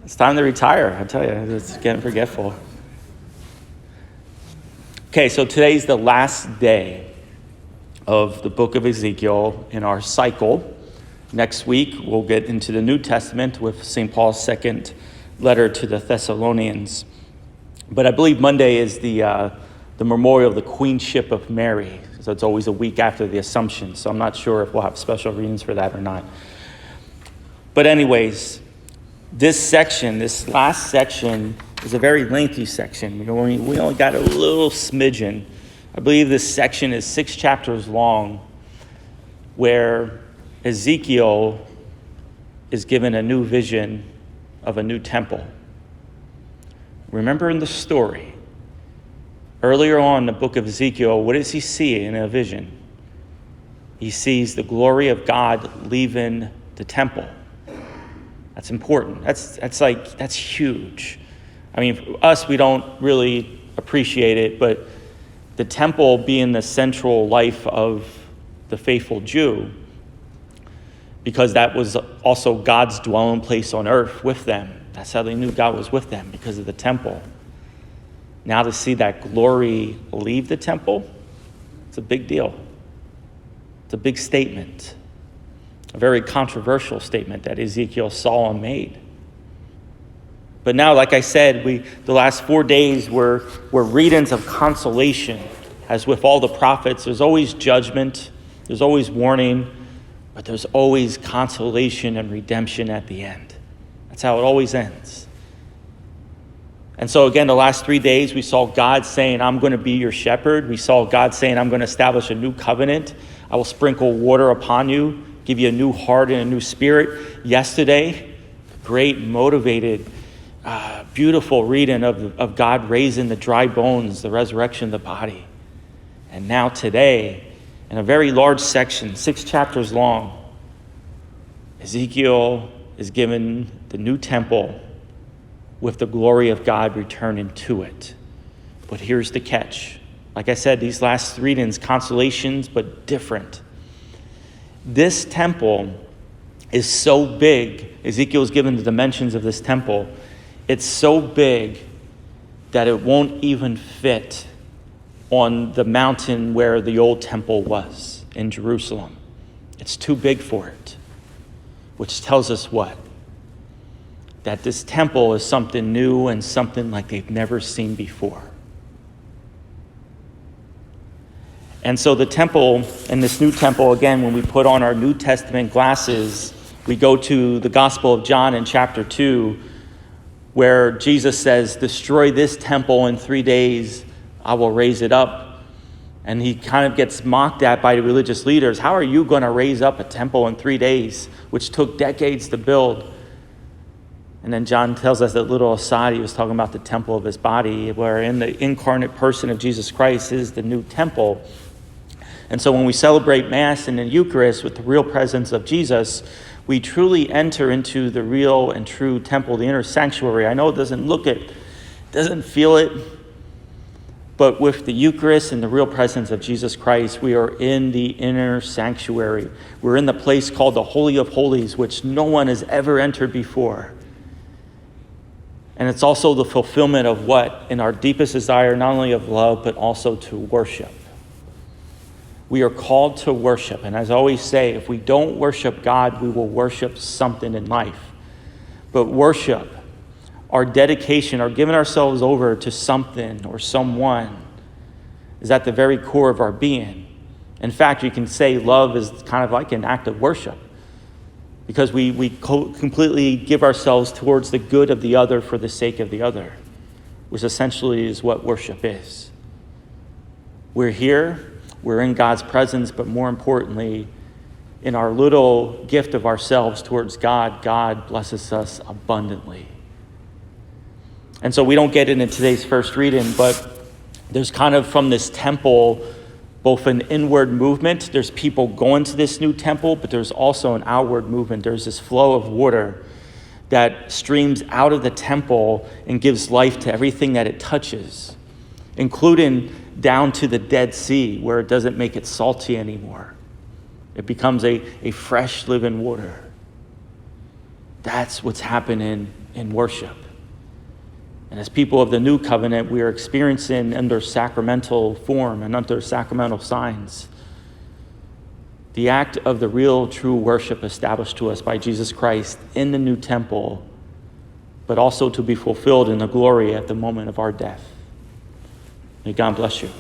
It's time to retire, I tell you. It's getting forgetful. Okay, so today's the last day of the book of Ezekiel in our cycle. Next week, we'll get into the New Testament with St. Paul's second letter to the Thessalonians. But I believe Monday is the memorial of the Queenship of Mary. So it's always a week after the Assumption. So I'm not sure if we'll have special readings for that or not. But anyways, this last section, is a very lengthy section. We only got a little smidgen. I believe this section is 6 chapters long, where Ezekiel is given a new vision of a new temple. Remember in the story, earlier on in the book of Ezekiel, what does he see in a vision? He sees the glory of God leaving the temple. That's important. That's huge. I mean, for us, we don't really appreciate it, but the temple being the central life of the faithful Jew, because that was also God's dwelling place on earth with them. That's how they knew God was with them, because of the temple. Now to see that glory leave the temple, it's a big deal. It's a big statement. A very controversial statement that Ezekiel saw and made. But now, like I said, the last 4 days were readings of consolation. As with all the prophets, there's always judgment, there's always warning, but there's always consolation and redemption at the end. That's how it always ends. And so again, the last 3 days, we saw God saying, I'm going to be your shepherd. We saw God saying, I'm going to establish a new covenant. I will sprinkle water upon you, give you a new heart and a new spirit. Yesterday, great, motivated, beautiful reading of God raising the dry bones, the resurrection of the body. And now today, in a very large section, 6 chapters long, Ezekiel is given the new temple with the glory of God returning to it. But here's the catch. Like I said, these last readings, consolations, but different. This temple is so big. Ezekiel is given the dimensions of this temple. It's so big that it won't even fit on the mountain where the old temple was in Jerusalem. It's too big for it, which tells us what? That this temple is something new and something like they've never seen before. And so the temple, and this new temple, again, when we put on our New Testament glasses, we go to the Gospel of John in chapter 2, where Jesus says, destroy this temple in 3 days, I will raise it up. And he kind of gets mocked at by the religious leaders. How are you going to raise up a temple in 3 days, which took decades to build? And then John tells us that little aside, he was talking about the temple of his body, where in the incarnate person of Jesus Christ is the new temple. And so when we celebrate Mass and the Eucharist with the real presence of Jesus, we truly enter into the real and true temple, the inner sanctuary. I know it doesn't look it, doesn't feel it, but with the Eucharist and the real presence of Jesus Christ, we are in the inner sanctuary. We're in the place called the Holy of Holies, which no one has ever entered before. And it's also the fulfillment of what? In our deepest desire, not only of love, but also to worship. We are called to worship. And as I always say, if we don't worship God, we will worship something in life. But worship, our dedication, our giving ourselves over to something or someone is at the very core of our being. In fact, you can say love is kind of like an act of worship, because we completely give ourselves towards the good of the other for the sake of the other, which essentially is what worship is. We're here, we're in God's presence, but more importantly, in our little gift of ourselves towards God, God blesses us abundantly. And so we don't get it in today's first reading, but there's kind of from this temple, both an inward movement. There's people going to this new temple, but there's also an outward movement. There's this flow of water that streams out of the temple and gives life to everything that it touches, including down to the Dead Sea, where it doesn't make it salty anymore. It becomes a fresh living water. That's what's happening in worship. And as people of the new covenant, we are experiencing under sacramental form and under sacramental signs the act of the real, true worship established to us by Jesus Christ in the new temple, but also to be fulfilled in the glory at the moment of our death. May God bless you.